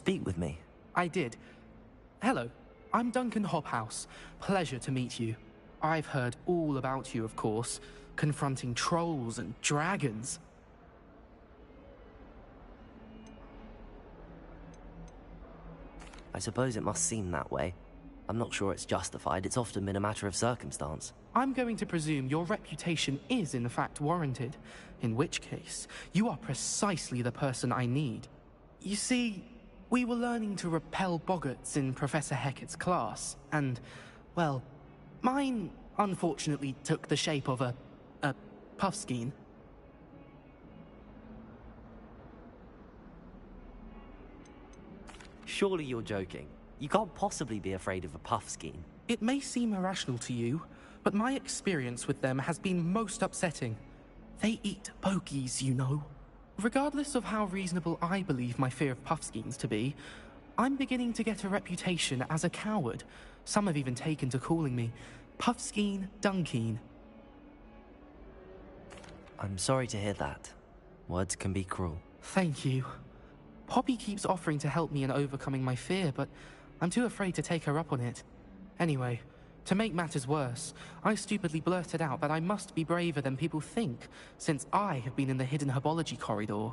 speak with me? I did. Hello, I'm Duncan Hobhouse. Pleasure to meet you. I've heard all about you, of course, confronting trolls and dragons. I suppose it must seem that way. I'm not sure it's justified. It's often been a matter of circumstance. I'm going to presume your reputation is in fact warranted, in which case, you are precisely the person I need. You see, we were learning to repel boggarts in Professor Hecat's class, and, well, mine unfortunately took the shape of a puffskein. Surely you're joking. You can't possibly be afraid of a puffskein. It may seem irrational to you, but my experience with them has been most upsetting. They eat bogies, you know. Regardless of how reasonable I believe my fear of puffskeins to be, I'm beginning to get a reputation as a coward. Some have even taken to calling me Puffskein Dunkeen. I'm sorry to hear that. Words can be cruel. Thank you. Poppy keeps offering to help me in overcoming my fear, but I'm too afraid to take her up on it. Anyway, to make matters worse, I stupidly blurted out that I must be braver than people think, since I have been in the hidden herbology corridor.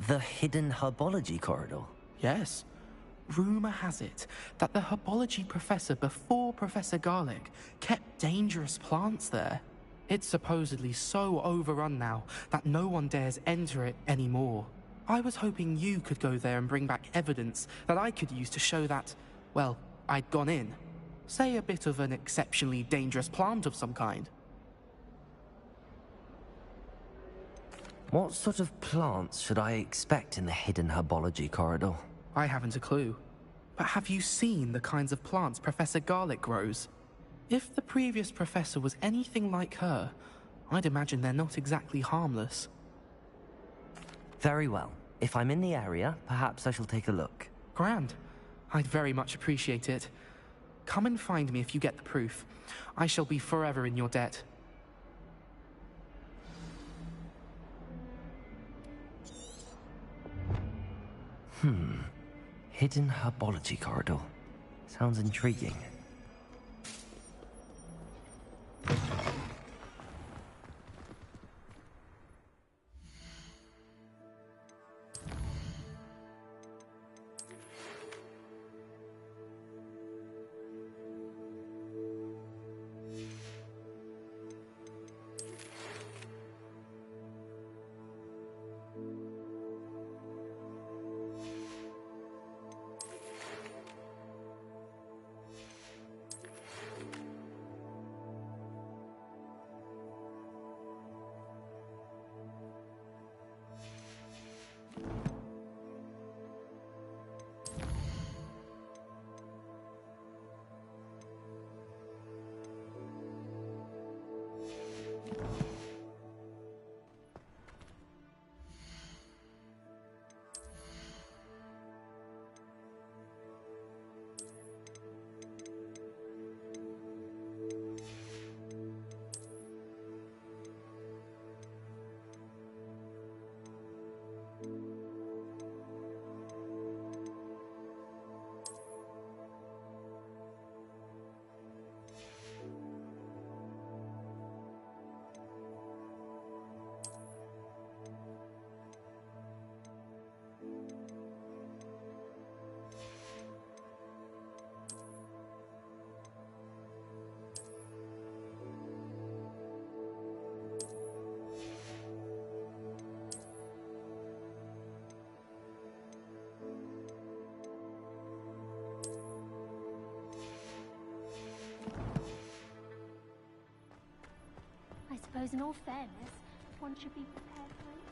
The hidden herbology corridor? Yes. Rumor has it that the herbology professor before Professor Garlic kept dangerous plants there. It's supposedly so overrun now that no one dares enter it anymore. I was hoping you could go there and bring back evidence that I could use to show that, well, I'd gone in. Say a bit of an exceptionally dangerous plant of some kind. What sort of plants should I expect in the hidden herbology corridor? I haven't a clue. But have you seen the kinds of plants Professor Garlic grows? If the previous professor was anything like her, I'd imagine they're not exactly harmless. Very well. If I'm in the area, perhaps I shall take a look. Grand. I'd very much appreciate it. Come and find me if you get the proof. I shall be forever in your debt. Hidden herbology corridor. Sounds intriguing. I suppose in all fairness, one should be prepared for it.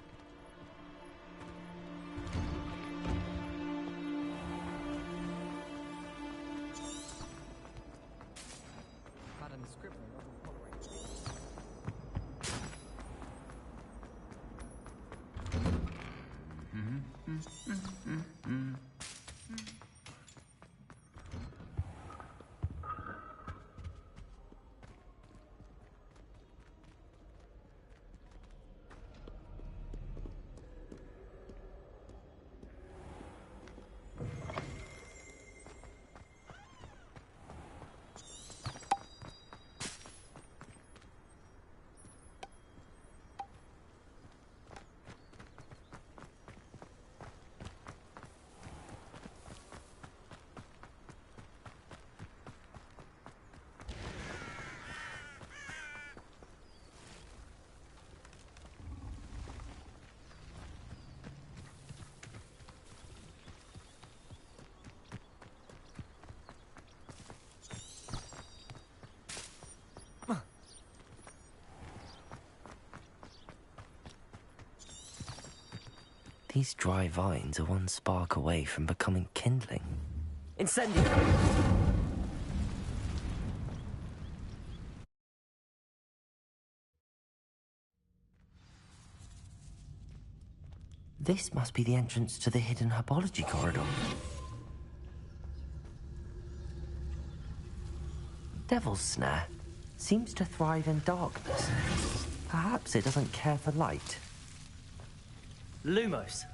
Madam Scrivener doesn't tolerate this. These dry vines are one spark away from becoming kindling. Incendio! This must be the entrance to the hidden herbology corridor. Devil's Snare seems to thrive in darkness. Perhaps it doesn't care for light. Lumos.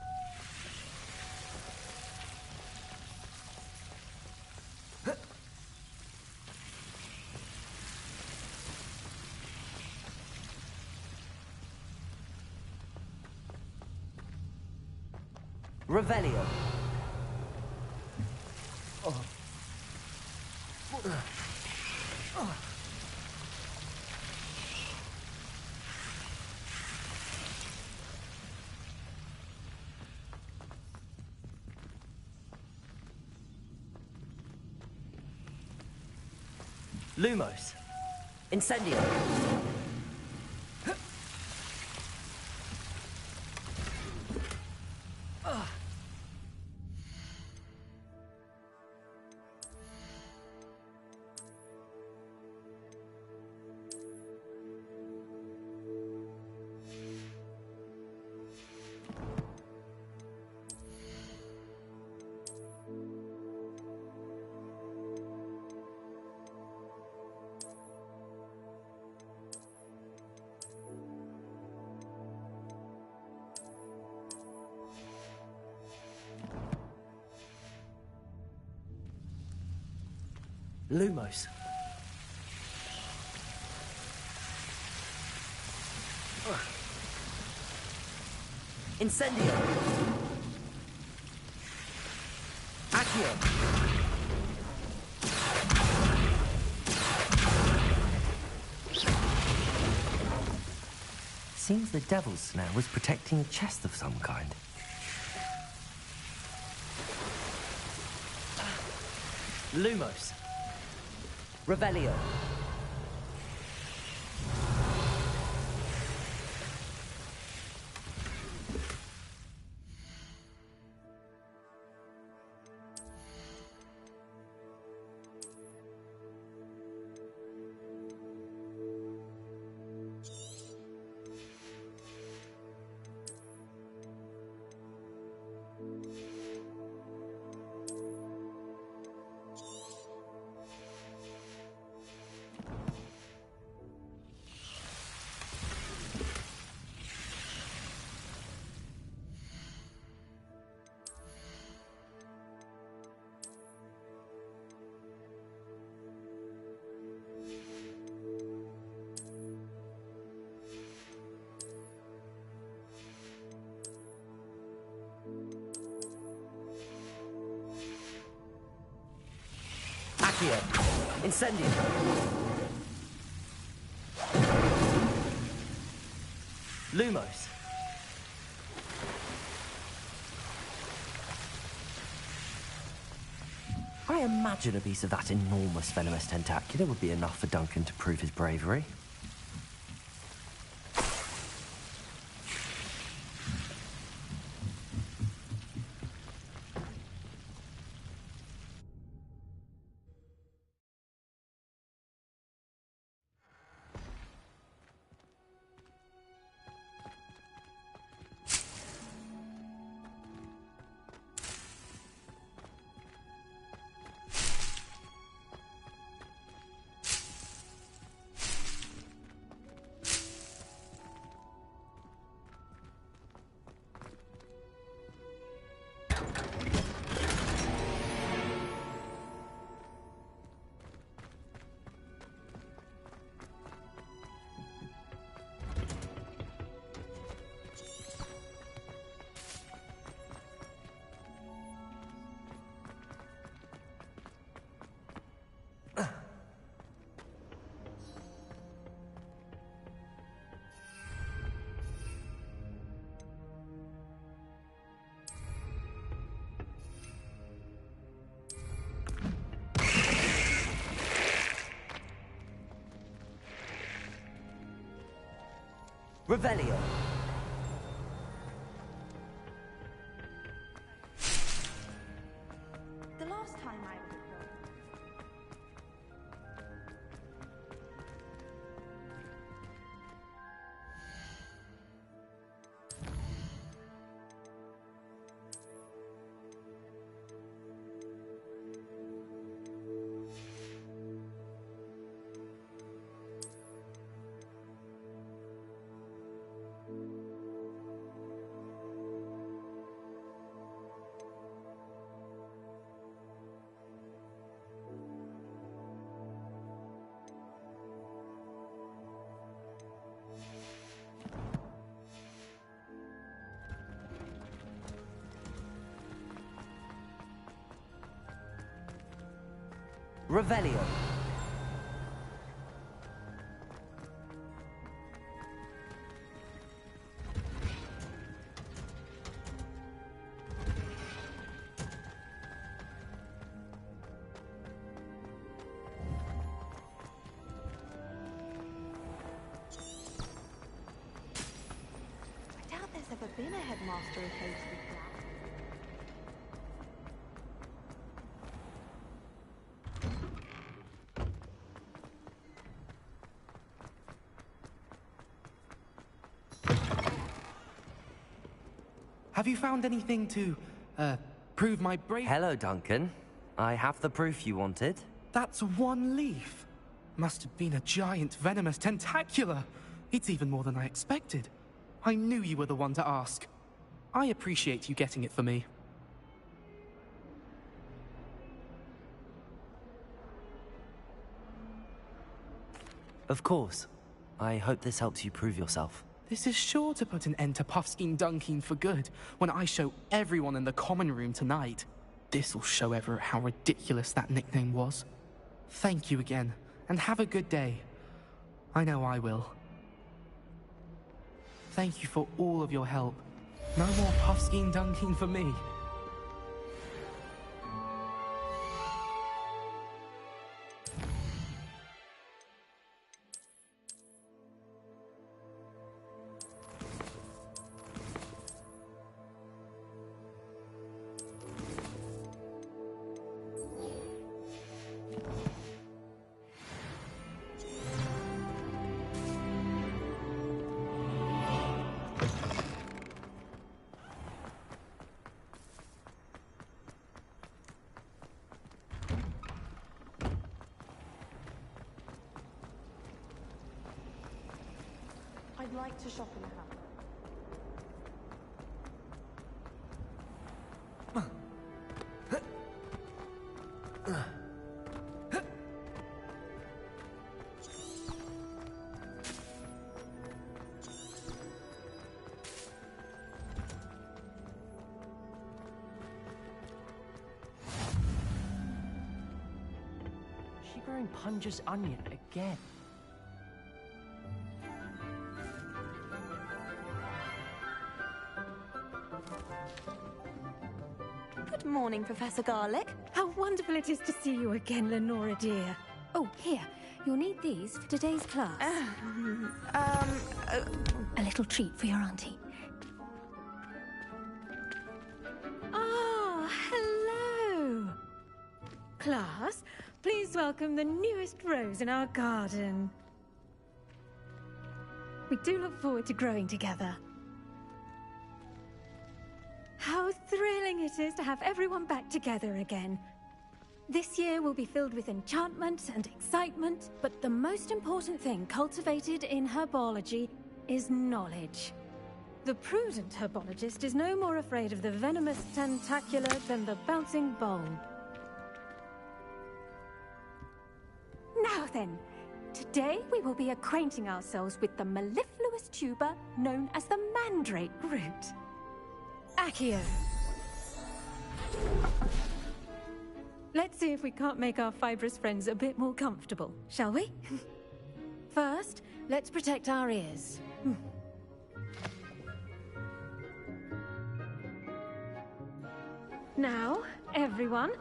Revelio. Lumos. Incendio. Lumos. Incendio. Accio. Seems the Devil's Snare was protecting a chest of some kind. Lumos. Revelio. Accio. Incendio. Lumos. I imagine a piece of that enormous venomous tentacular would be enough for Duncan to prove his bravery. Revelio. last time I was at Rome. Revelio. I doubt there's ever been a headmaster of Hazelwood Black. Have you found anything to, prove my bravery? Hello, Duncan. I have the proof you wanted. That's one leaf. Must have been a giant venomous tentacula. It's even more than I expected. I knew you were the one to ask. I appreciate you getting it for me. Of course. I hope this helps you prove yourself. This is sure to put an end to Puffskein Dunkin for good when I show everyone in the common room tonight. This'll show Everett how ridiculous that nickname was. Thank you again, and have a good day. I know I will. Thank you for all of your help. No more Puffskein Dunkin for me. I'd like to shop in a house. Is she growing Punja's onion again? Good morning, Professor Garlic. How wonderful it is to see you again, Lenora dear. Oh, here. You'll need these for today's class. A little treat for your auntie. Ah, hello. Class, please welcome the newest rose in our garden. We do look forward to growing together. How thrilling it is to have everyone back together again. This year will be filled with enchantment and excitement, but the most important thing cultivated in herbology is knowledge. The prudent herbologist is no more afraid of the venomous tentacula than the bouncing bulb. Now then, today we will be acquainting ourselves with the mellifluous tuber known as the mandrake root. Accio. Let's see if we can't make our fibrous friends a bit more comfortable, shall we? First, let's protect our ears. Now, everyone,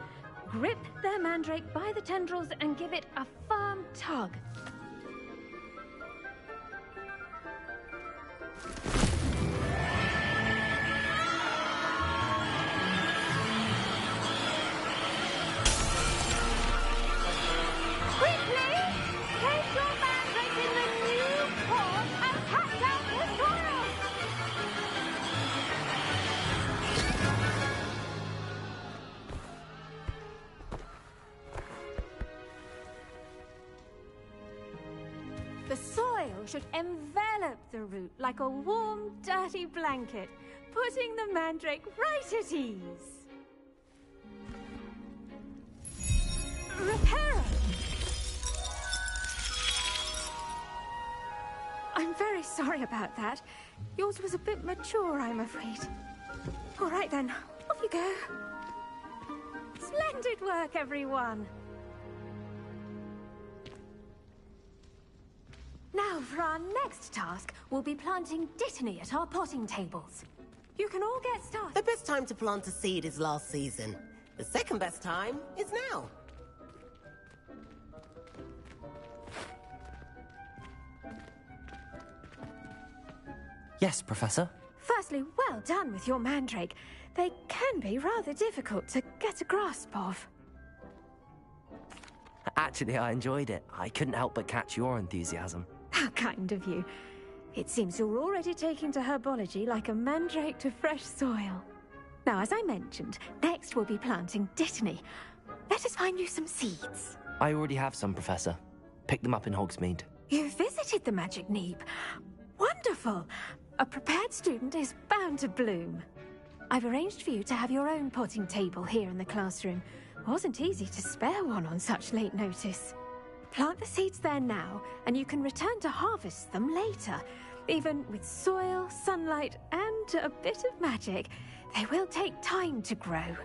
grip their mandrake by the tendrils and give it a firm tug. should envelop the root like a warm, dirty blanket, putting the mandrake right at ease. Reparo! I'm very sorry about that. Yours was a bit mature, I'm afraid. All right then, off you go. Splendid work, everyone! Now, for our next task, we'll be planting Dittany at our potting tables. You can all get started. The best time to plant a seed is last season. The second best time is now. Yes, Professor? Firstly, well done with your mandrake. They can be rather difficult to get a grasp of. Actually, I enjoyed it. I couldn't help but catch your enthusiasm. How kind of you. It seems you're already taking to herbology like a mandrake to fresh soil. Now, as I mentioned, next we'll be planting Dittany. Let us find you some seeds. I already have some, Professor. Picked them up in Hogsmeade. You visited the Magic Neep. Wonderful! A prepared student is bound to bloom. I've arranged for you to have your own potting table here in the classroom. Wasn't easy to spare one on such late notice. Plant the seeds there now, and you can return to harvest them later. Even with soil, sunlight, and a bit of magic, they will take time to grow.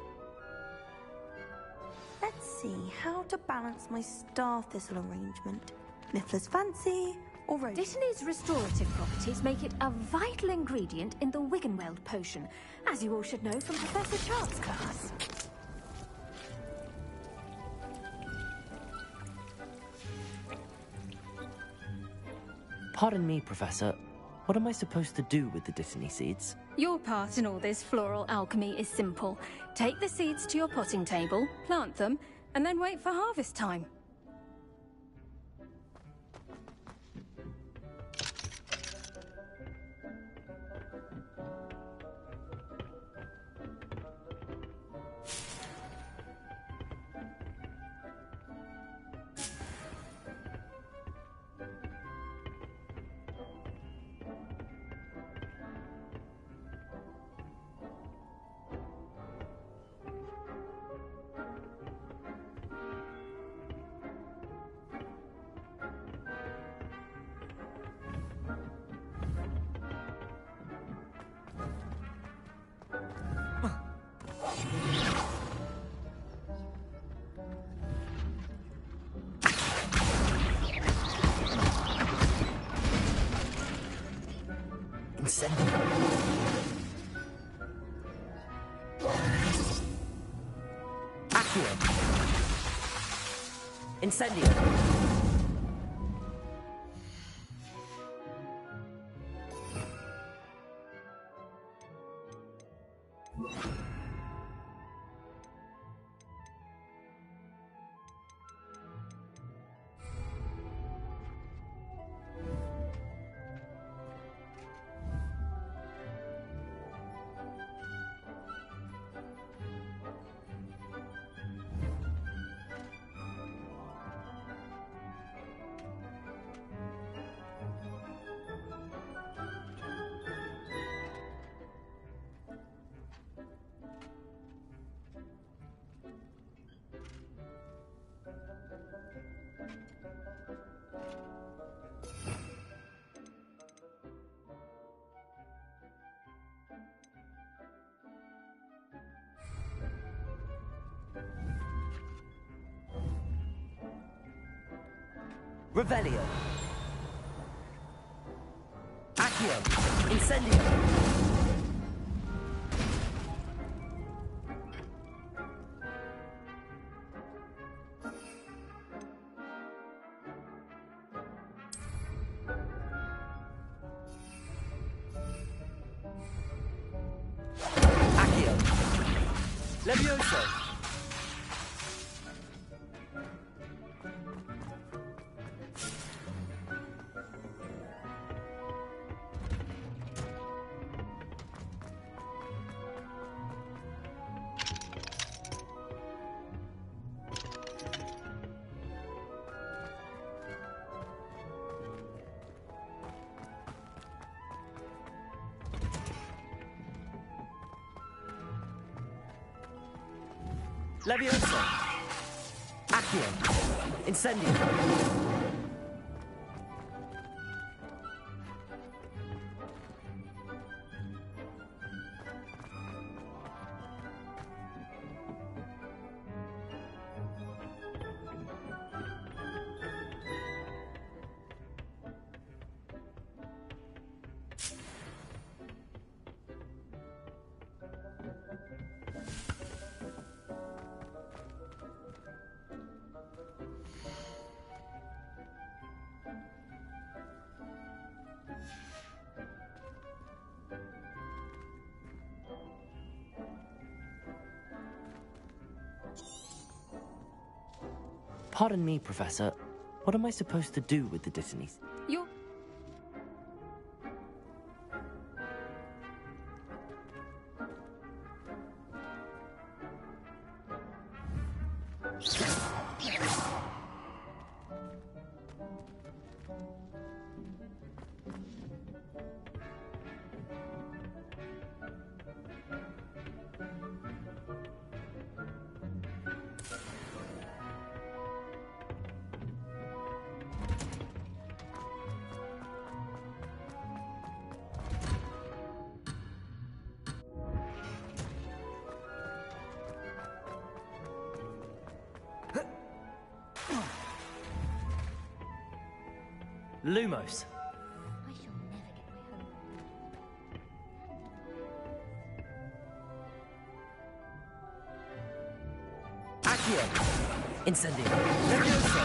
Let's see how to balance my star thistle arrangement. Niffler's fancy or rose? Dittany's restorative properties make it a vital ingredient in the Wiggenweld potion, as you all should know from Professor Charles' class. Pardon me, Professor. What am I supposed to do with the Dittany seeds? Your part in all this floral alchemy is simple. Take the seeds to your potting table, plant them, and then wait for harvest time. Incendio! Revelio. Accio. Incendio. Accio. Levioso. Leviosa! Accio! Incendio! Pardon me, Professor. What am I supposed to do with the Dittonies? You're... Lumos. I shall never get my home. Accio! Incendio! Leviosa!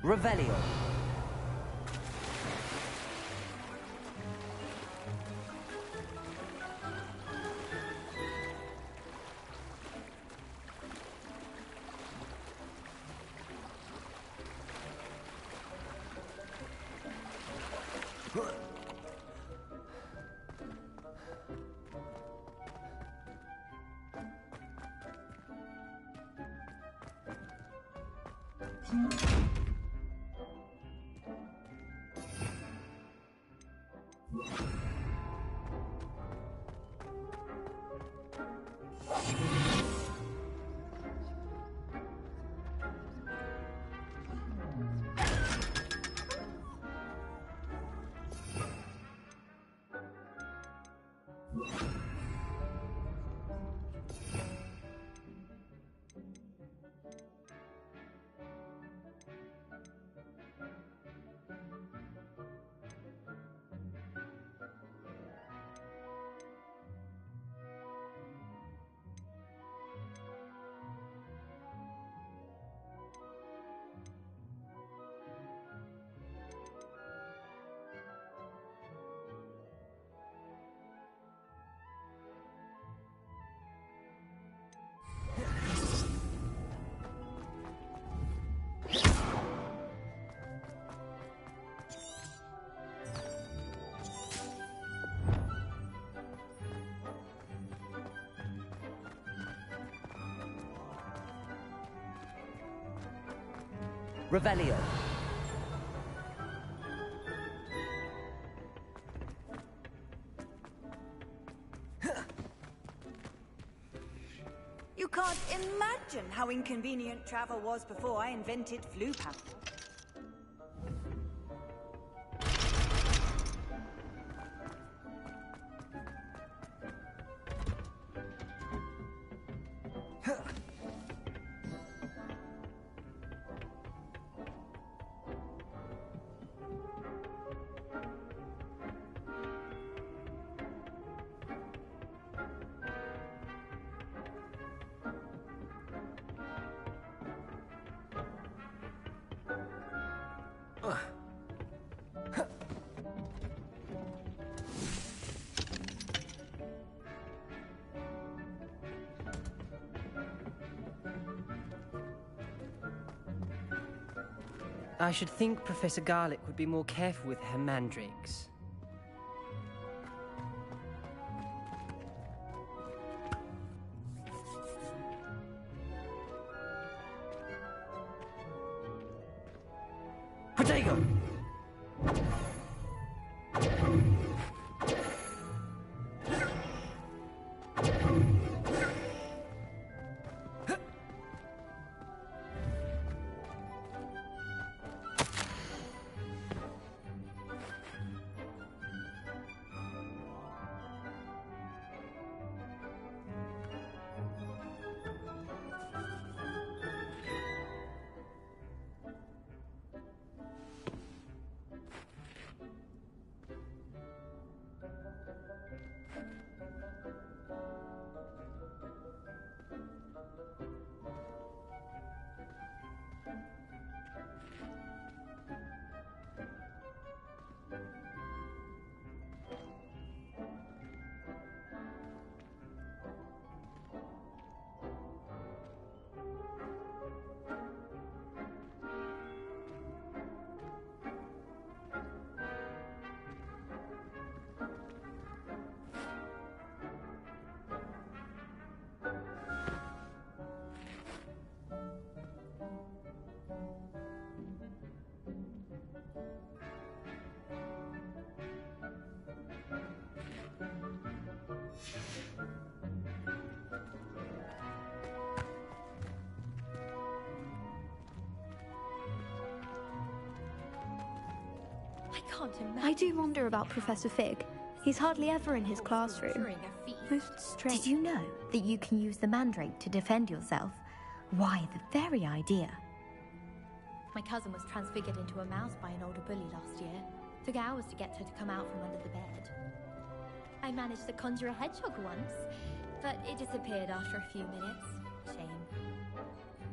Revelio! Revelio. You can't imagine how inconvenient travel was before I invented flu passport. I should think Professor Garlick would be more careful with her mandrakes. Protego! can't imagine. I do wonder about Professor Fig. He's hardly ever in his classroom. Most strange. Did you know that you can use the mandrake to defend yourself? Why, the very idea. My cousin was transfigured into a mouse by an older bully last year. Took hours to get her to come out from under the bed. I managed to conjure a hedgehog once, but it disappeared after a few minutes. Shame.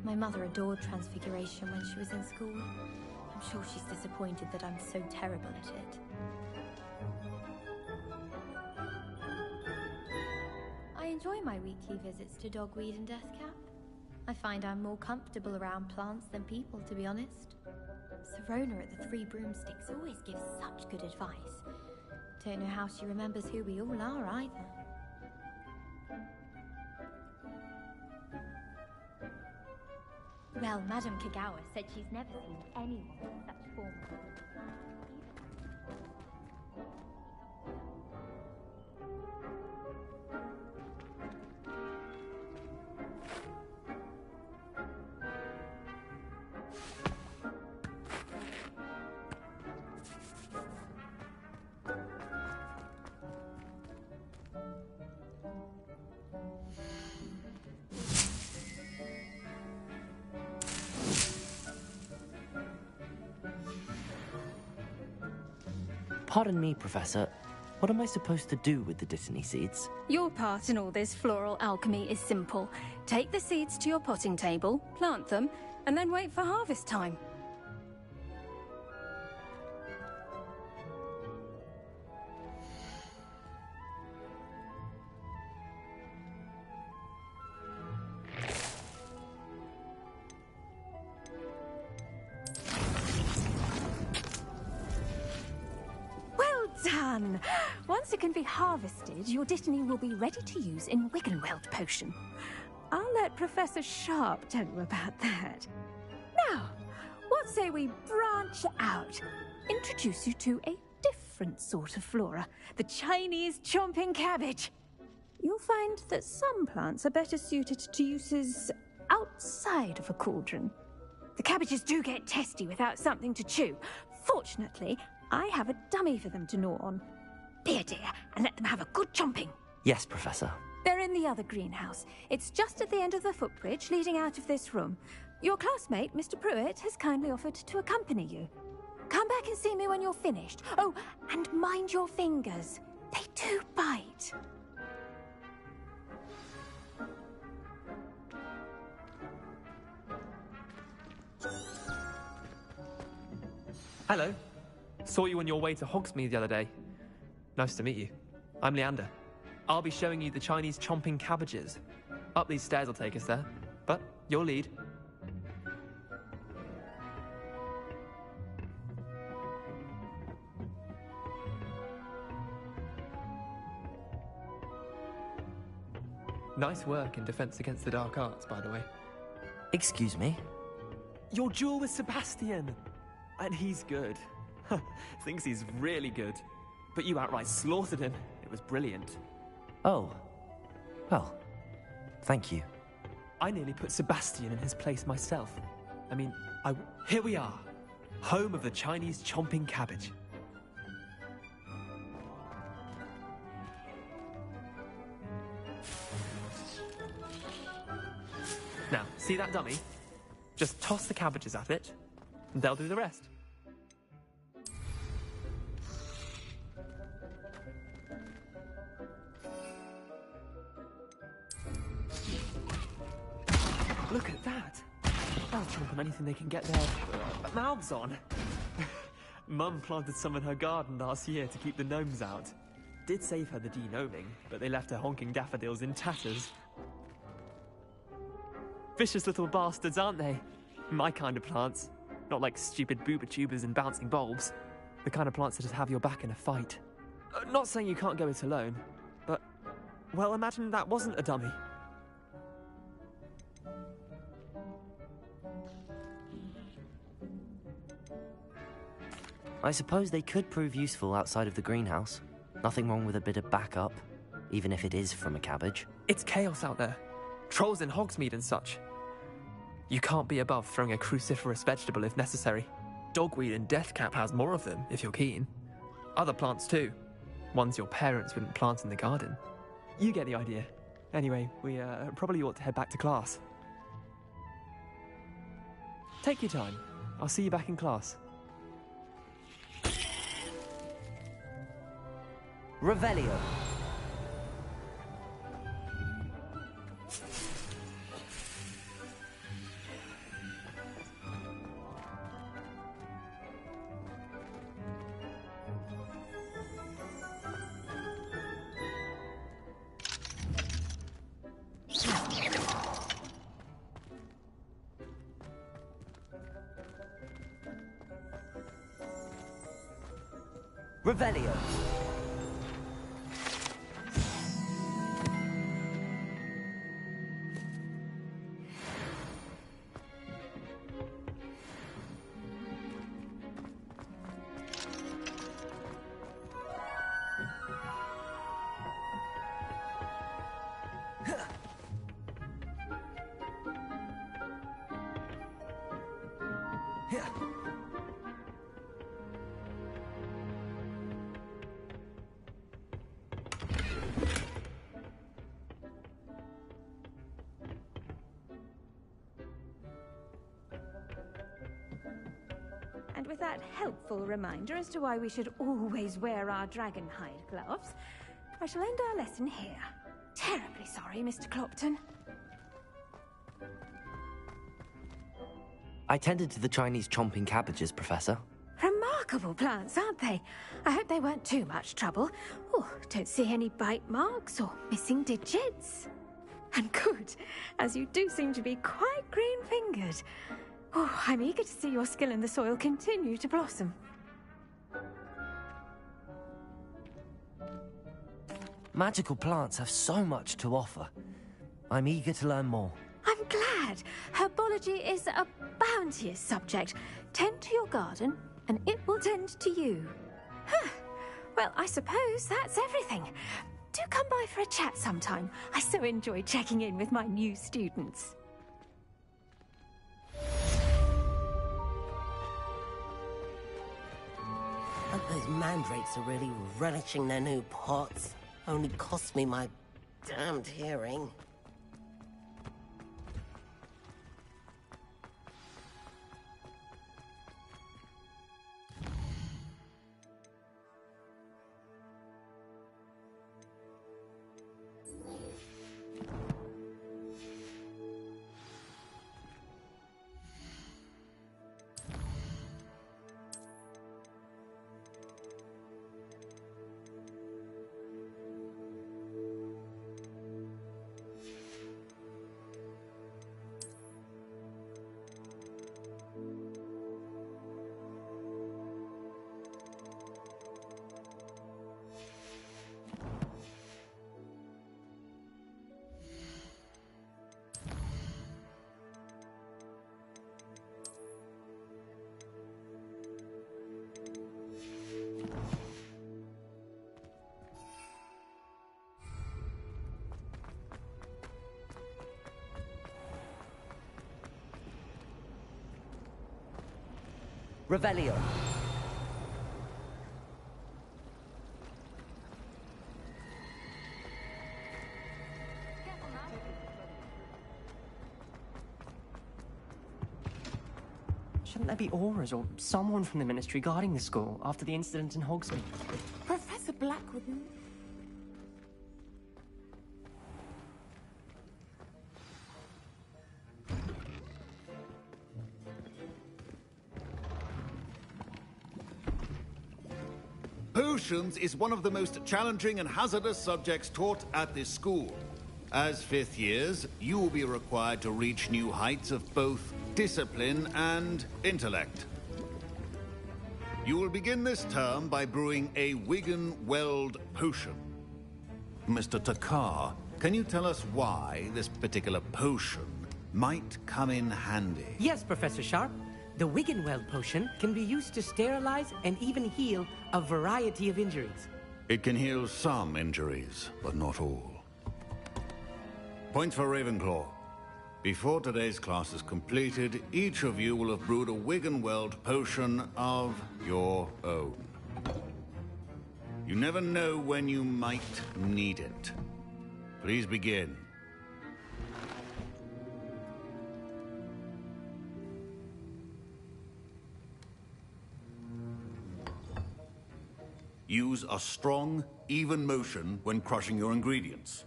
My mother adored transfiguration when she was in school. I'm sure she's disappointed that I'm so terrible at it. I enjoy my weekly visits to Dogweed and Deathcap. I find I'm more comfortable around plants than people, to be honest. Serona at the Three Broomsticks always gives such good advice. Don't know how she remembers who we all are, either. Well, Madame Kagawa said she's never seen anyone with such form. Pardon me, Professor. What am I supposed to do with the Dittany seeds? Your part in all this floral alchemy is simple. Take the seeds to your potting table, plant them, and then wait for harvest time. Done! Once it can be harvested, your Dittany will be ready to use in Wiggenweld potion. I'll let Professor Sharp tell you about that. Now, what say we branch out? Introduce you to a different sort of flora, the Chinese chomping cabbage. You'll find that some plants are better suited to uses outside of a cauldron. The cabbages do get testy without something to chew. Fortunately, I have a dummy for them to gnaw on. Be a dear and let them have a good chomping. Yes, Professor. They're in the other greenhouse. It's just at the end of the footbridge leading out of this room. Your classmate, Mr. Pruitt, has kindly offered to accompany you. Come back and see me when you're finished. Oh, and mind your fingers. They do bite. Hello. Saw you on your way to Hogsmeade the other day. Nice to meet you. I'm Leander. I'll be showing you the Chinese chomping cabbages. Up these stairs will take us there, but your lead. Nice work in Defense Against the Dark Arts, by the way. Excuse me? Your duel with Sebastian! And he's good. Thinks he's really good. But you outright slaughtered him. It was brilliant. Oh. Well, thank you. I nearly put Sebastian in his place myself. I mean, here we are. Home of the Chinese chomping cabbage. Now, see that dummy? Just toss the cabbages at it, and they'll do the rest. Look at that! They'll chomp on anything they can get their mouths on. Mum planted some in her garden last year to keep the gnomes out. Did save her the de-gnoming, but they left her honking daffodils in tatters. Vicious little bastards, aren't they? My kind of plants. Not like stupid booba tubers and bouncing bulbs. The kind of plants that just have your back in a fight. Not saying you can't go it alone, but... well, imagine that wasn't a dummy. I suppose they could prove useful outside of the greenhouse. Nothing wrong with a bit of backup, even if it is from a cabbage. It's chaos out there. Trolls in Hogsmeade and such. You can't be above throwing a cruciferous vegetable if necessary. dogweed and deathcap has more of them, if you're keen. Other plants too. Ones your parents wouldn't plant in the garden. You get the idea. Anyway, we probably ought to head back to class. Take your time. I'll see you back in class. Revelio. Revelio. And with that helpful reminder as to why we should always wear our dragon hide gloves, I shall end our lesson here. Terribly sorry, Mr. Clopton. I tended to the Chinese chomping cabbages, Professor. Remarkable plants, aren't they? I hope they weren't too much trouble. Oh, don't see any bite marks or missing digits. And good, as you do seem to be quite green-fingered. Oh, I'm eager to see your skill in the soil continue to blossom. Magical plants have so much to offer. I'm eager to learn more. I'm glad. Herbology is a bounteous subject. Tend to your garden, and it will tend to you. Huh. Well, I suppose that's everything. Do come by for a chat sometime. I so enjoy checking in with my new students. I hope those mandrakes are really relishing their new pots. Only cost me my damned hearing. Revelio. Shouldn't there be auras or someone from the Ministry guarding the school after the incident in Hogsmeade? Professor Blackwood. Potions is one of the most challenging and hazardous subjects taught at this school. As fifth years, you will be required to reach new heights of both discipline and intellect. You will begin this term by brewing a Wigan-Weld potion. Mr. Takar, can you tell us why this particular potion might come in handy? Yes, Professor Sharp. The Wigan-Weld potion can be used to sterilize and even heal a variety of injuries. It can heal some injuries, but not all. Point for Ravenclaw. Before today's class is completed, each of you will have brewed a Wiggenweld potion of your own. You never know when you might need it. Please begin. Use a strong, even motion when crushing your ingredients.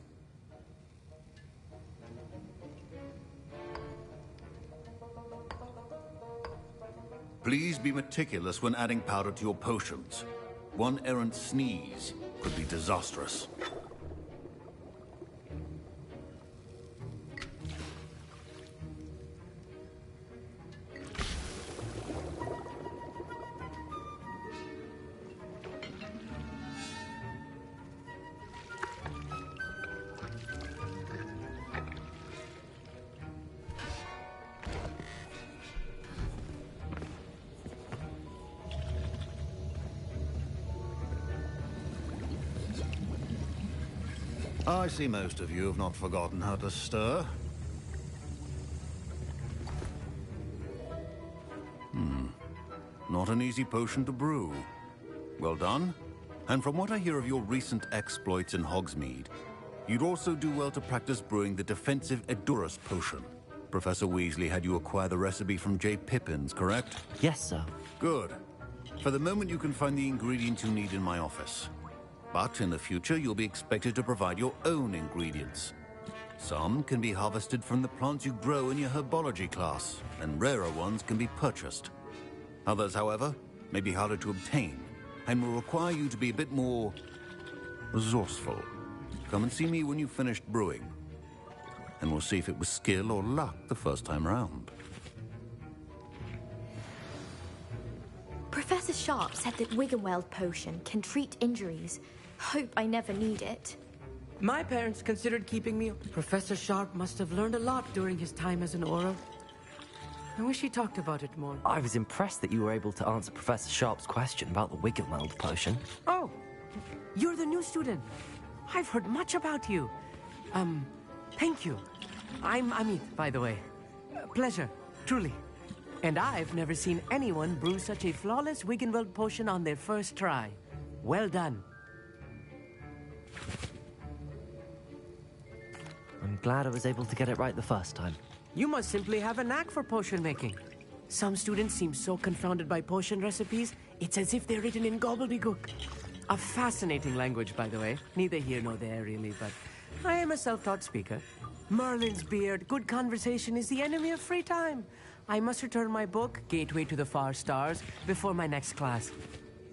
Please be meticulous when adding powder to your potions. One errant sneeze could be disastrous. I see most of you have not forgotten how to stir. Not an easy potion to brew. Well done. And from what I hear of your recent exploits in Hogsmeade, you'd also do well to practice brewing the defensive Edurus potion. Professor Weasley had you acquire the recipe from J. Pippins, correct? Yes, sir. Good. For the moment, you can find the ingredients you need in my office. But in the future, you'll be expected to provide your own ingredients. Some can be harvested from the plants you grow in your herbology class, and rarer ones can be purchased. Others, however, may be harder to obtain, and will require you to be a bit more resourceful. Come and see me when you've finished brewing, and we'll see if it was skill or luck the first time round. Professor Sharp said that Wiggenweld potion can treat injuries. Hope I never need it. My parents considered keeping me. Professor Sharp must have learned a lot during his time as an Auror. I wish he talked about it more. I was impressed that you were able to answer Professor Sharp's question about the Wiggenweld potion. Oh, you're the new student. I've heard much about you. Thank you. I'm Amit, by the way. Pleasure, truly. And I've never seen anyone brew such a flawless Wiggenweld potion on their first try. Well done. I'm glad I was able to get it right the first time. You must simply have a knack for potion making. Some students seem so confounded by potion recipes, it's as if they're written in gobbledygook. A fascinating language, by the way. Neither here nor there, really, but I am a self-taught speaker. Merlin's beard, good conversation is the enemy of free time. I must return my book, Gateway to the Far Stars, before my next class.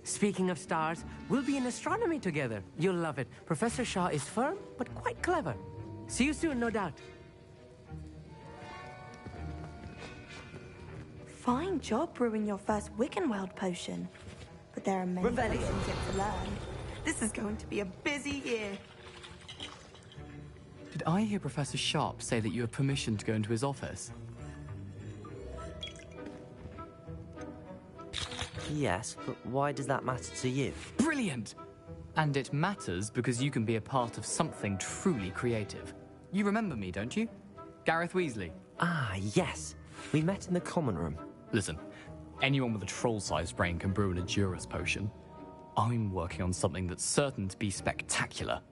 Speaking of stars, we'll be in astronomy together. You'll love it. Professor Shaw is firm, but quite clever. See you soon, no doubt. Fine job brewing your first Wiggenweld potion. But there are many lessons yet to learn. This is going to be a busy year. Did I hear Professor Sharp say that you have permission to go into his office? Yes, but why does that matter to you? Brilliant! And it matters because you can be a part of something truly creative. You remember me, don't you? Gareth Weasley. Ah, yes. We met in the common room. Listen, anyone with a troll-sized brain can brew an Edurus potion. I'm working on something that's certain to be spectacular.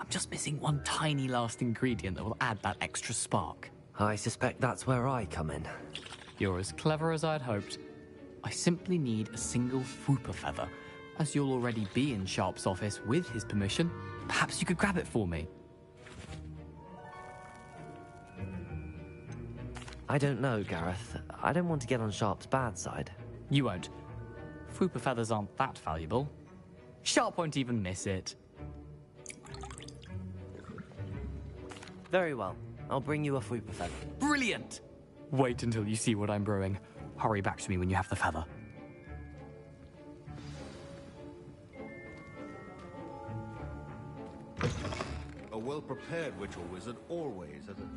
I'm just missing one tiny last ingredient that will add that extra spark. I suspect that's where I come in. You're as clever as I'd hoped. I simply need a single Fwooper feather. As you'll already be in Sharp's office with his permission, perhaps you could grab it for me. I don't know, Gareth. I don't want to get on Sharp's bad side. You won't. Fwooper feathers aren't that valuable. Sharp won't even miss it. Very well. I'll bring you a Fwooper feather. Brilliant! Wait until you see what I'm brewing. Hurry back to me when you have the feather. A well-prepared witch or wizard always has a...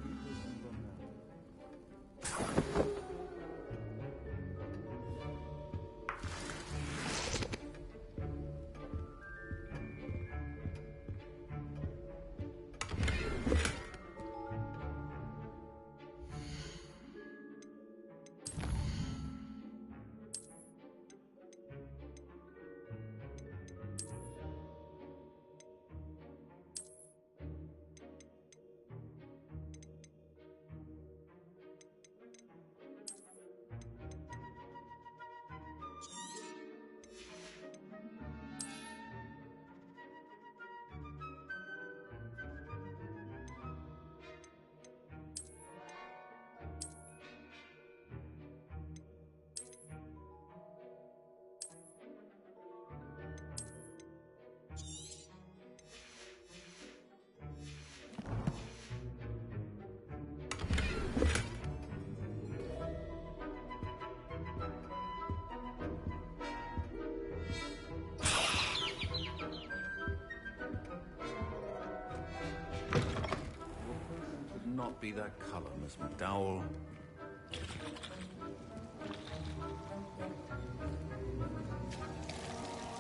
exactly that color, Miss McDowell.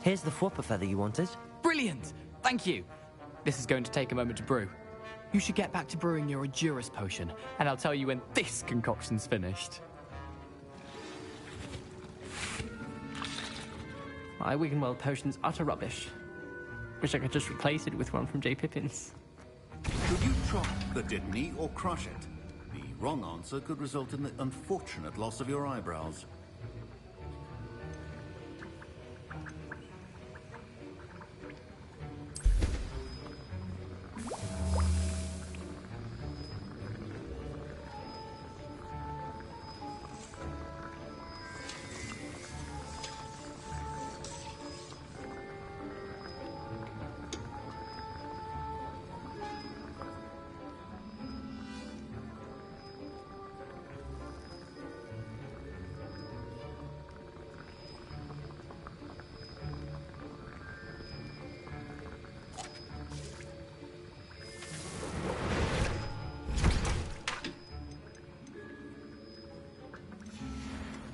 Here's the Fwopper feather you wanted. Brilliant! Thank you! This is going to take a moment to brew. You should get back to brewing your Endurus potion, and I'll tell you when this concoction's finished. My Wiggenweld potion's utter rubbish. Wish I could just replace it with one from J. Pippin's. Could you chop the Didney or crush it? The wrong answer could result in the unfortunate loss of your eyebrows.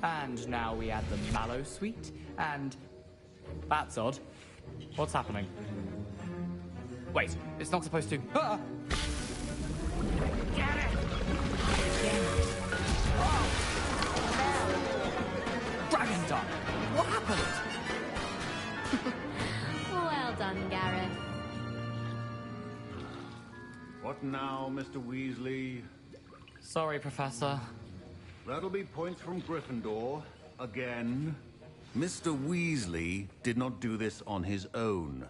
And now we add the mallow sweet, and... That's odd. What's happening? Wait, it's not supposed to... Ah! Get it! Oh! Dragon Dog! What happened? Well done, Gareth. What now, Mr. Weasley? Sorry, Professor. That'll be points from Gryffindor. Again. Mr. Weasley did not do this on his own.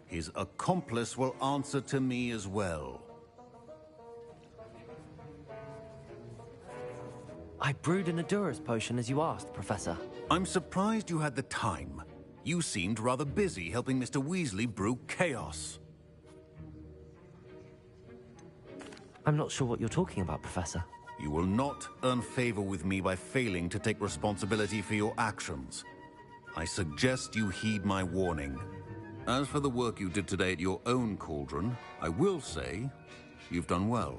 His accomplice will answer to me as well. I brewed an Endurus potion as you asked, Professor. I'm surprised you had the time. You seemed rather busy helping Mr. Weasley brew chaos. I'm not sure what you're talking about, Professor. You will not earn favor with me by failing to take responsibility for your actions. I suggest you heed my warning. As for the work you did today at your own cauldron, I will say you've done well.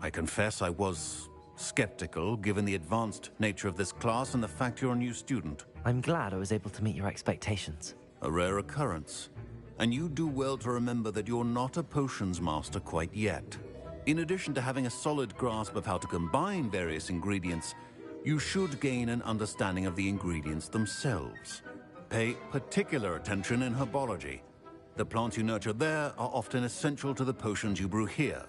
I confess I was skeptical, given the advanced nature of this class and the fact you're a new student. I'm glad I was able to meet your expectations. A rare occurrence. And you do well to remember that you're not a potions master quite yet. In addition to having a solid grasp of how to combine various ingredients, you should gain an understanding of the ingredients themselves. Pay particular attention in herbology. The plants you nurture there are often essential to the potions you brew here.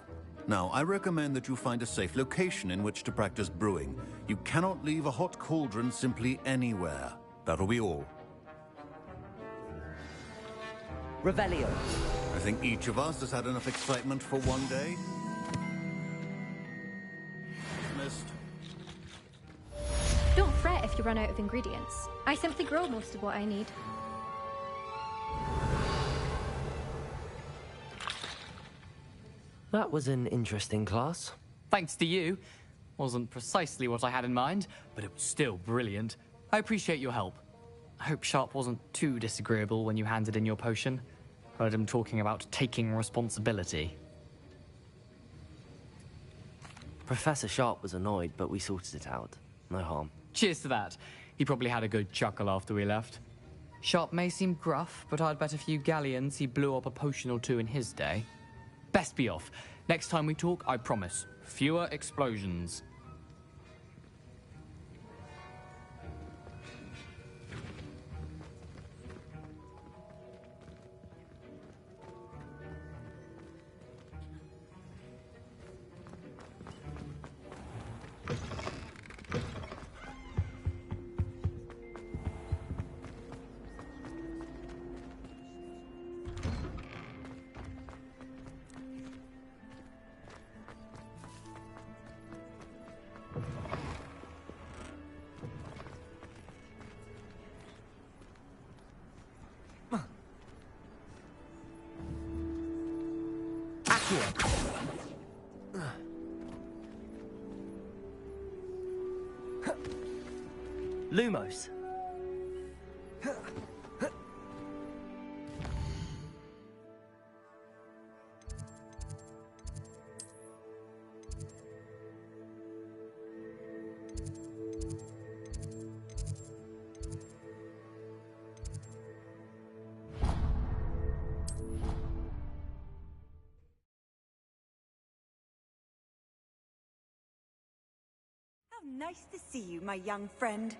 Now, I recommend that you find a safe location in which to practice brewing. You cannot leave a hot cauldron simply anywhere. That'll be all. Revelio. I think each of us has had enough excitement for one day. Dismissed. Don't fret if you run out of ingredients. I simply grow most of what I need. That was an interesting class. Thanks to you. Wasn't precisely what I had in mind, but it was still brilliant. I appreciate your help. I hope Sharp wasn't too disagreeable when you handed in your potion. Heard him talking about taking responsibility. Professor Sharp was annoyed, but we sorted it out. No harm. Cheers to that. He probably had a good chuckle after we left. Sharp may seem gruff, but I'd bet a few galleons he blew up a potion or two in his day. Best be off. Next time we talk, I promise, fewer explosions. Lumos. How nice to see you, my young friend.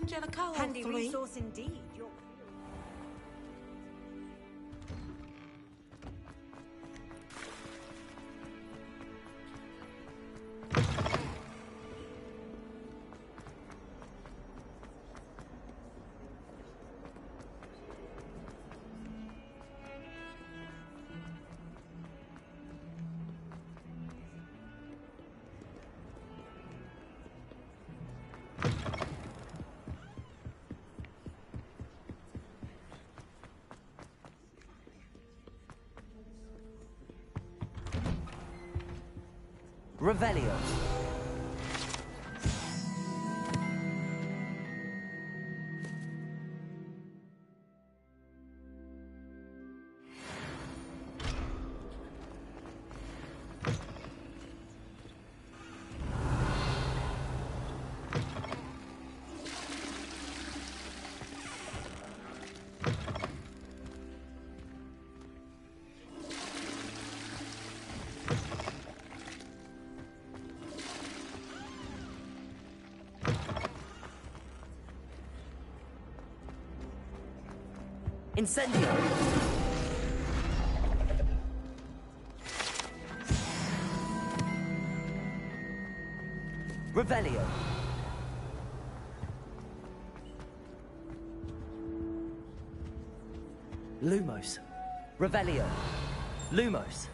Angelica, Handy hopefully. resource indeed. Revelio. Incendio! Revelio! Lumos! Revelio! Lumos!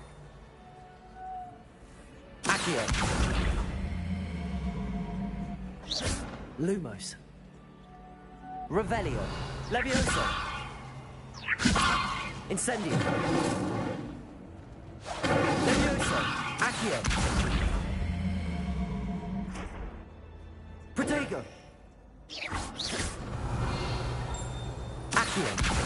Accio! Accio. Lumos. Revelio. Levioso. Incendio. Levioso. Accio. Protego. Accio.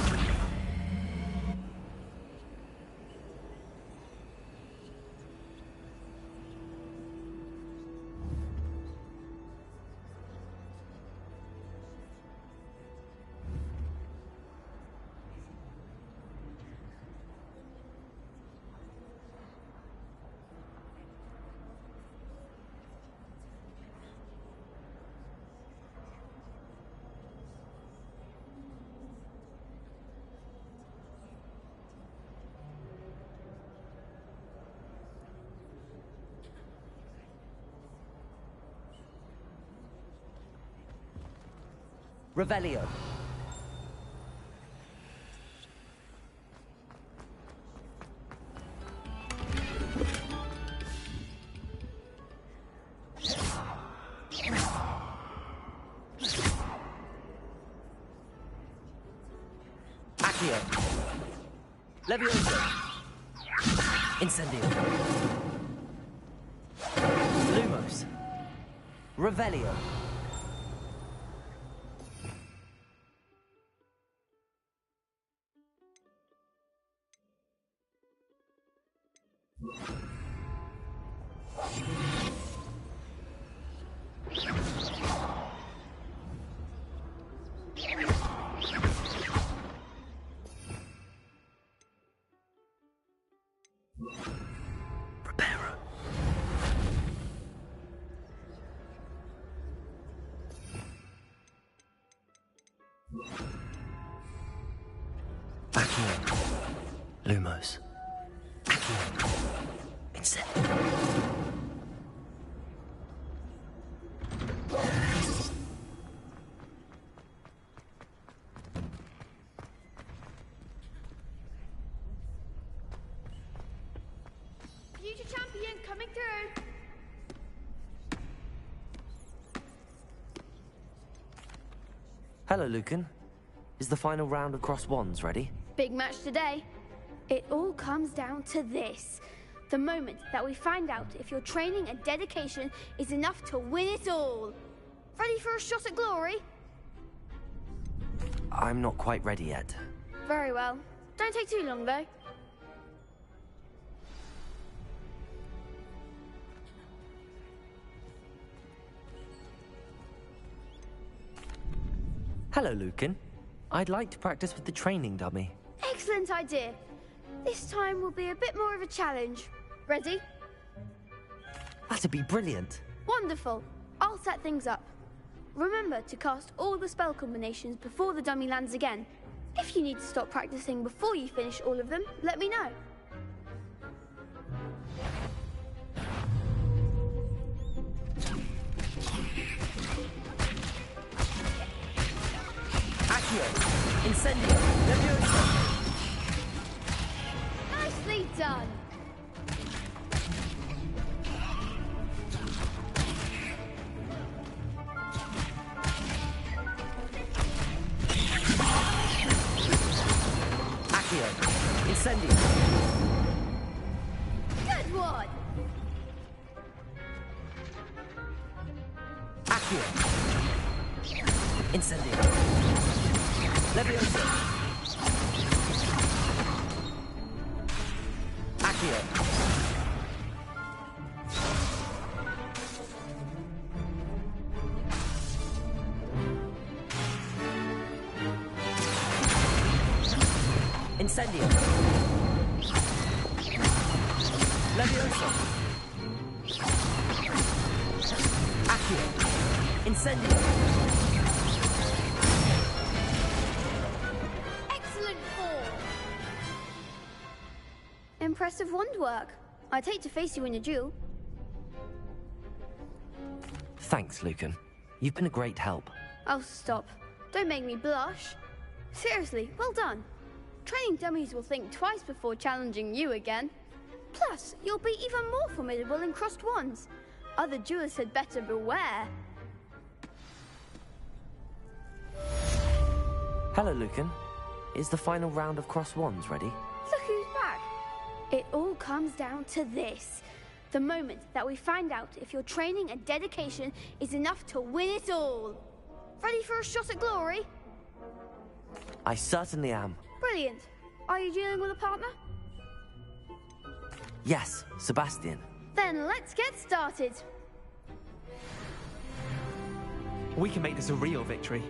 Revelio. Accio. Levioso. Incendio. Lumos. Revelio. Accio. Lumos. Accio. Incendio. Future champion coming through. Hello, Lucan. Is the final round of Cross Wands ready? Big match today. It all comes down to this. The moment that we find out if your training and dedication is enough to win it all. Ready for a shot at glory? I'm not quite ready yet. Very well. Don't take too long, though. Hello, Lucan. I'd like to practice with the training dummy. Excellent idea. This time will be a bit more of a challenge. Ready? That'd be brilliant. Wonderful. I'll set things up. Remember to cast all the spell combinations before the dummy lands again. If you need to stop practicing before you finish all of them, let me know. Accio. Incendio. Levioso. Nicely done. Accio. Incendio. Good one. Accio. Incendio. Levioso. Accio. Incendio. Levioso. Accio. Incendio. Excellent form. Impressive wand work. I'd hate to face you in a duel. Thanks, Lucan. You've been a great help. Oh, stop. Don't make me blush. Seriously, well done. Training dummies will think twice before challenging you again. Plus, you'll be even more formidable in crossed wands. Other jewelers had better beware. Hello, Lucan. Is the final round of cross wands ready? Look who's back. It all comes down to this. The moment that we find out if your training and dedication is enough to win it all. Ready for a shot at glory? I certainly am. Brilliant. Are you dealing with a partner? Yes, Sebastian. Then let's get started. We can make this a real victory.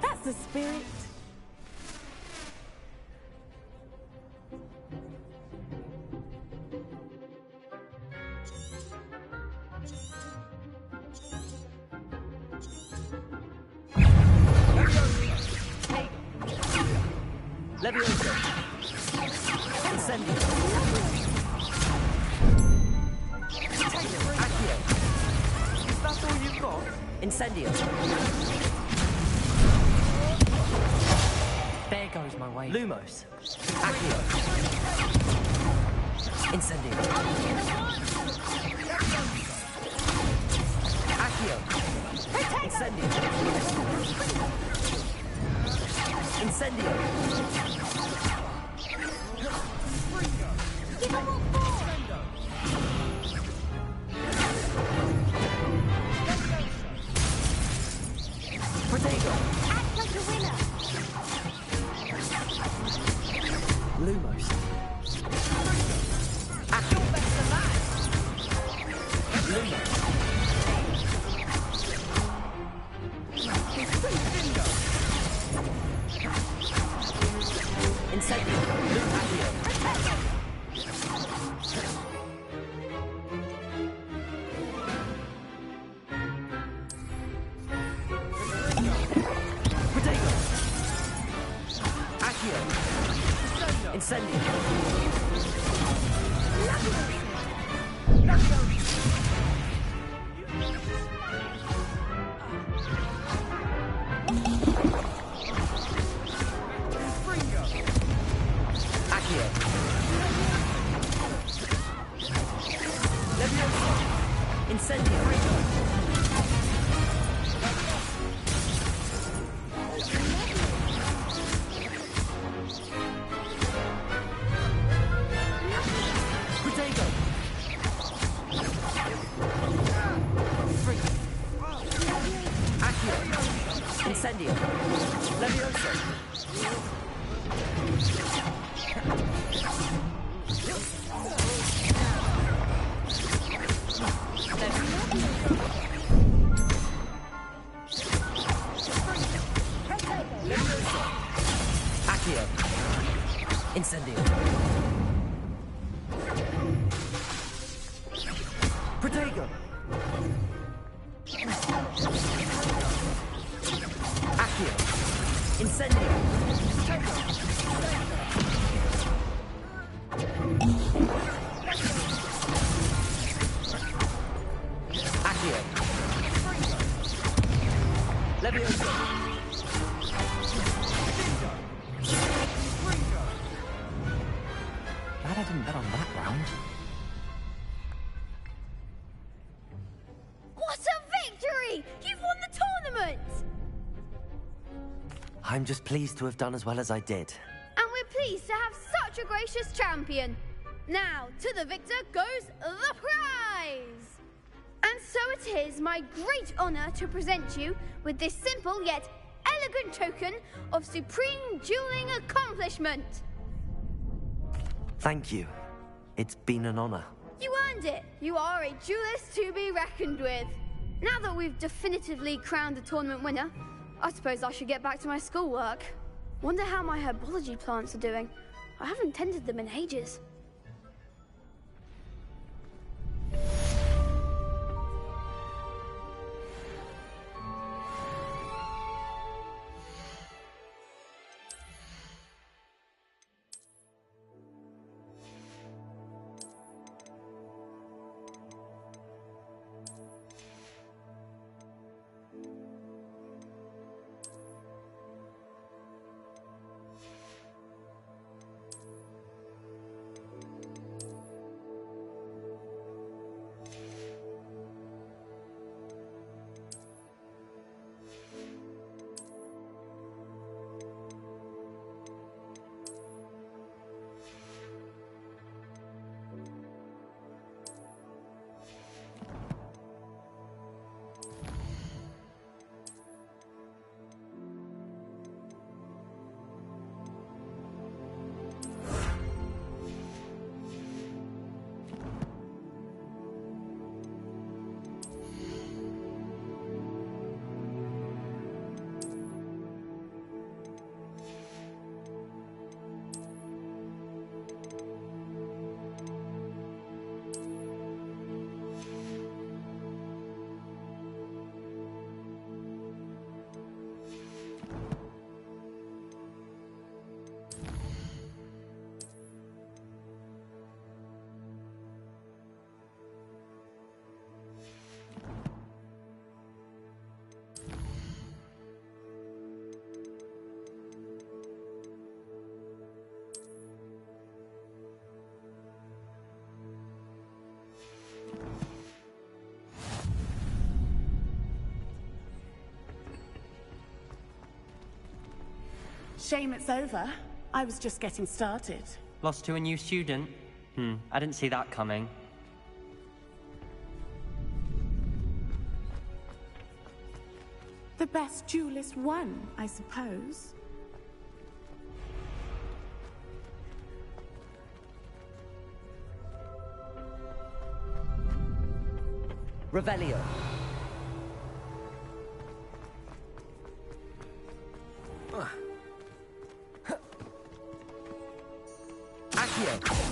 That's the spirit. Levioso. Incendio. Accio. Is that all you've got? Incendio. There goes my way. Lumos. Accio. Incendio. Accio. Incendio. Incendio. Protego. Act like a winner. Lumos. You're better than that. Lumos. Incendio. Accio. Protego. Accio. Incendio. Accio. Levioso. Incendio. Protego. Accio. Incendio. Levioso. Accio. Incendio. Protego. Accio. Incendio. Accio. Levioso. Glad I didn't bet on that round. What a victory! You've won the tournament! I'm just pleased to have done as well as I did. And we're pleased to have such a gracious champion. Now, to the victor goes the prize! And so it is my great honor to present you with this simple yet elegant token of supreme dueling accomplishment. Thank you. It's been an honor. You earned it. You are a duelist to be reckoned with. Now that we've definitively crowned the tournament winner, I suppose I should get back to my schoolwork. Wonder how my herbology plants are doing. I haven't tended them in ages. Shame it's over. I was just getting started. Lost to a new student? I didn't see that coming. The best duelist won, I suppose. Revelio. Accio.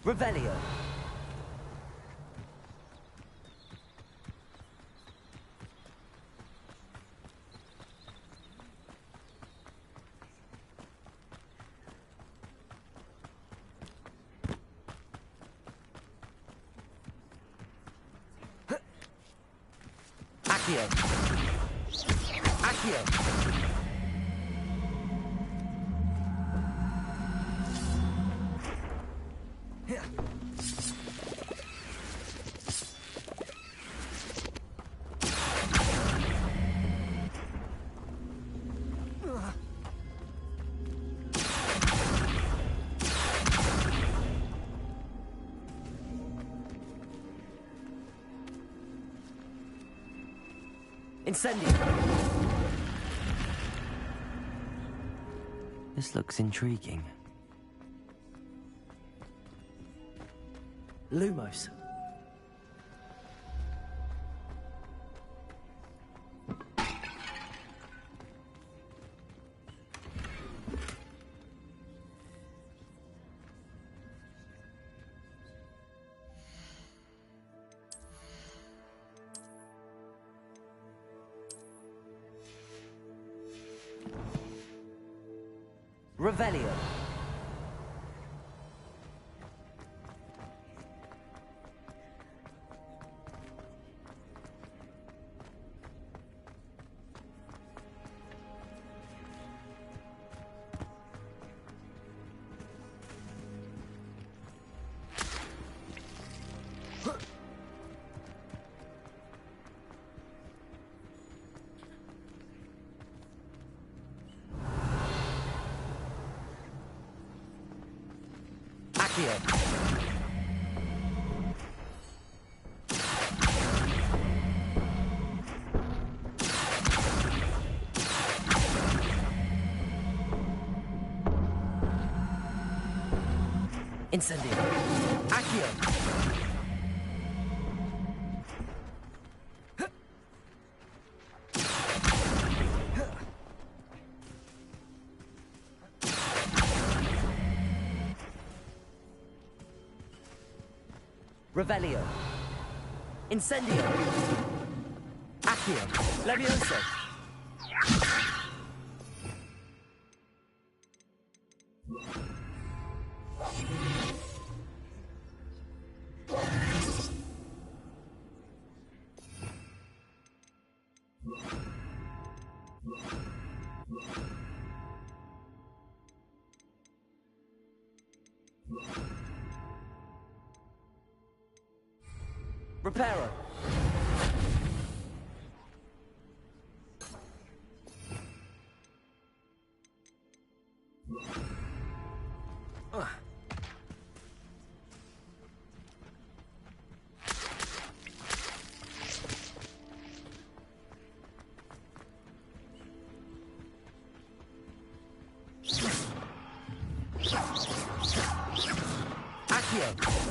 Revelio. Accio. Accio. Incendio. This looks intriguing. Lumos. Revelio. Incendio. Accio. Revelio. Incendio. Accio. Levioso. Reparo. Accio.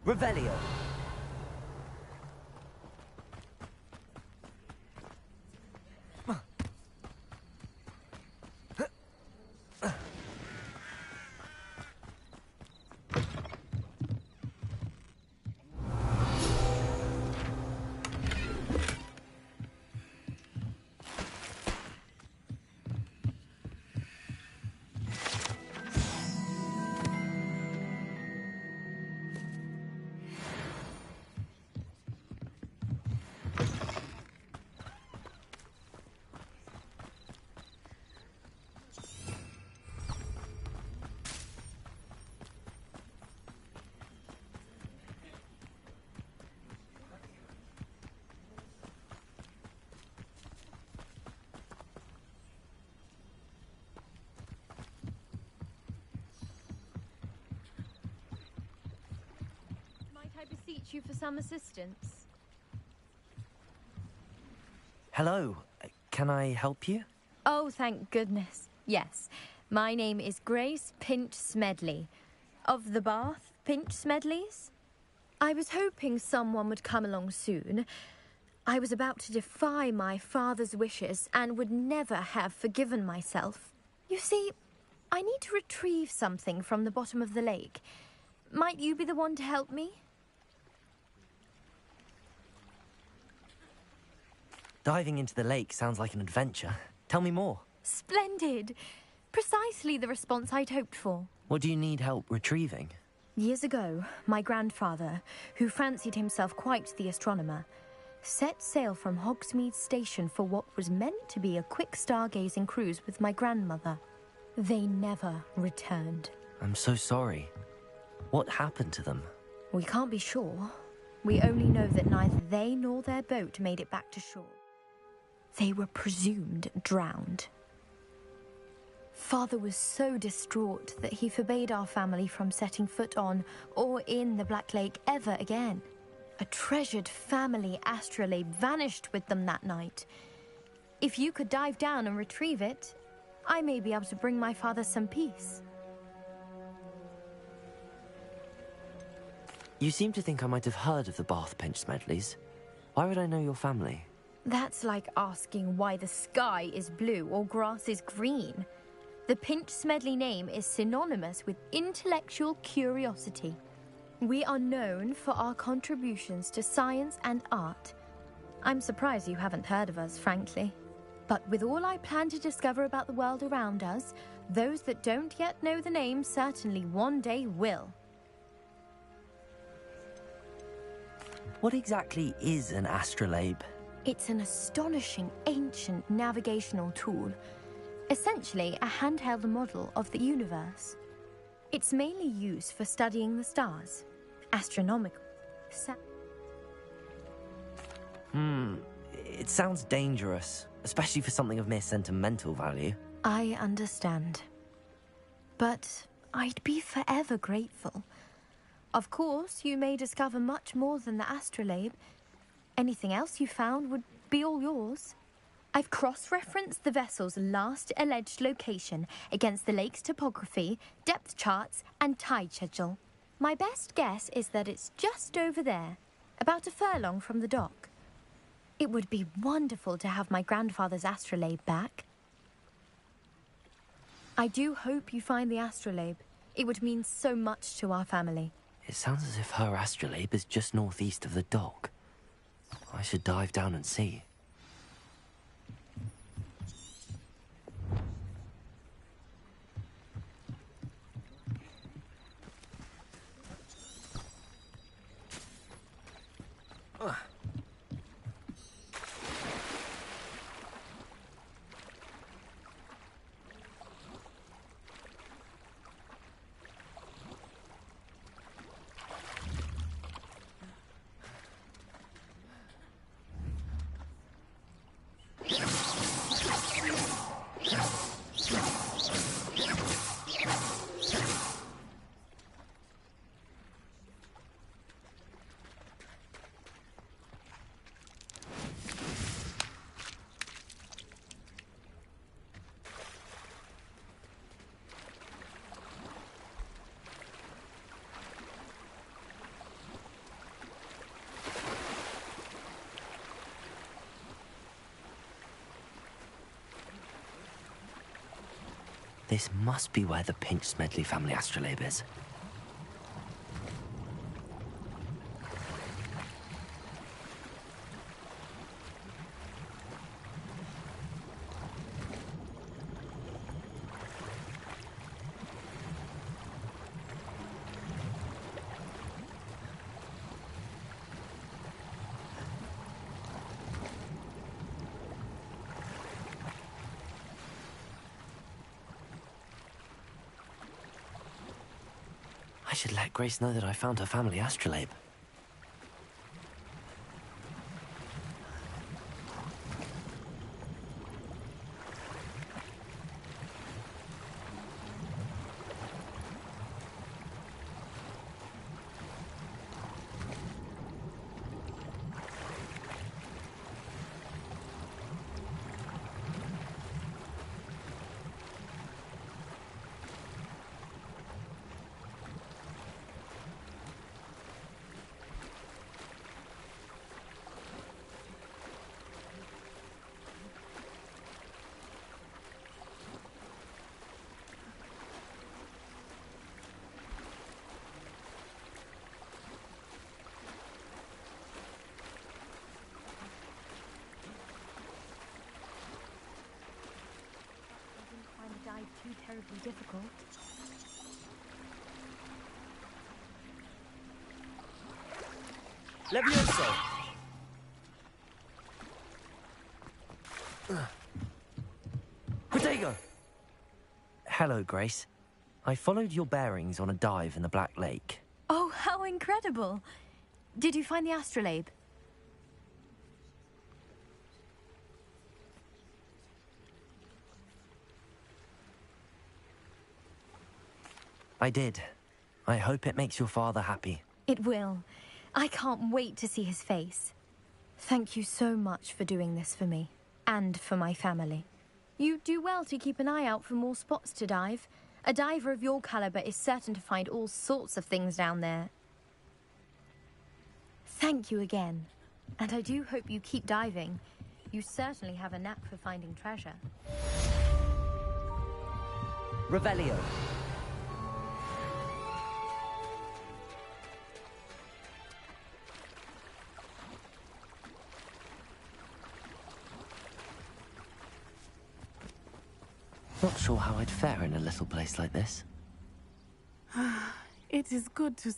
Revelio. Might I beseech you for some assistance? Hello. Can I help you? Oh, thank goodness. Yes. My name is Grace Pinch Smedley. Of the Bath Pinch Smedleys. I was hoping someone would come along soon. I was about to defy my father's wishes and would never have forgiven myself. You see, I need to retrieve something from the bottom of the lake. Might you be the one to help me? Diving into the lake sounds like an adventure. Tell me more. Splendid! Precisely the response I'd hoped for. What do you need help retrieving? Years ago, my grandfather, who fancied himself quite the astronomer, set sail from Hogsmeade Station for what was meant to be a quick stargazing cruise with my grandmother. They never returned. I'm so sorry. What happened to them? We can't be sure. We only know that neither they nor their boat made it back to shore. They were presumed drowned. Father was so distraught that he forbade our family from setting foot on or in the Black Lake ever again. A treasured family astrolabe vanished with them that night. If you could dive down and retrieve it, I may be able to bring my father some peace. You seem to think I might have heard of the Bath Pinch Smedleys. Why would I know your family? That's like asking why the sky is blue or grass is green. The Pinch Smedley name is synonymous with intellectual curiosity. We are known for our contributions to science and art. I'm surprised you haven't heard of us, frankly. But with all I plan to discover about the world around us, those that don't yet know the name certainly one day will. What exactly is an astrolabe? It's an astonishing ancient navigational tool. Essentially a handheld model of the universe. It's mainly used for studying the stars. Astronomical. It sounds dangerous, especially for something of mere sentimental value. I understand. But I'd be forever grateful. Of course, you may discover much more than the astrolabe. Anything else you found would be all yours. I've cross-referenced the vessel's last alleged location against the lake's topography, depth charts, and tide schedule. My best guess is that it's just over there, about a furlong from the dock. It would be wonderful to have my grandfather's astrolabe back. I do hope you find the astrolabe. It would mean so much to our family. It sounds as if her astrolabe is just northeast of the dock. I should dive down and see. This must be where the Pinch Smedley family astrolabe is. I should let Grace know that I found her family astrolabe. dive too terribly difficult. Levioso! Protego! Hello, Grace. I followed your bearings on a dive in the Black Lake. Oh, how incredible! Did you find the astrolabe? I did. I hope it makes your father happy. It will. I can't wait to see his face. Thank you so much for doing this for me. And for my family. You do well to keep an eye out for more spots to dive. A diver of your caliber is certain to find all sorts of things down there. Thank you again. And I do hope you keep diving. You certainly have a knack for finding treasure. Revelio. Not sure how I'd fare in a little place like this. It is good to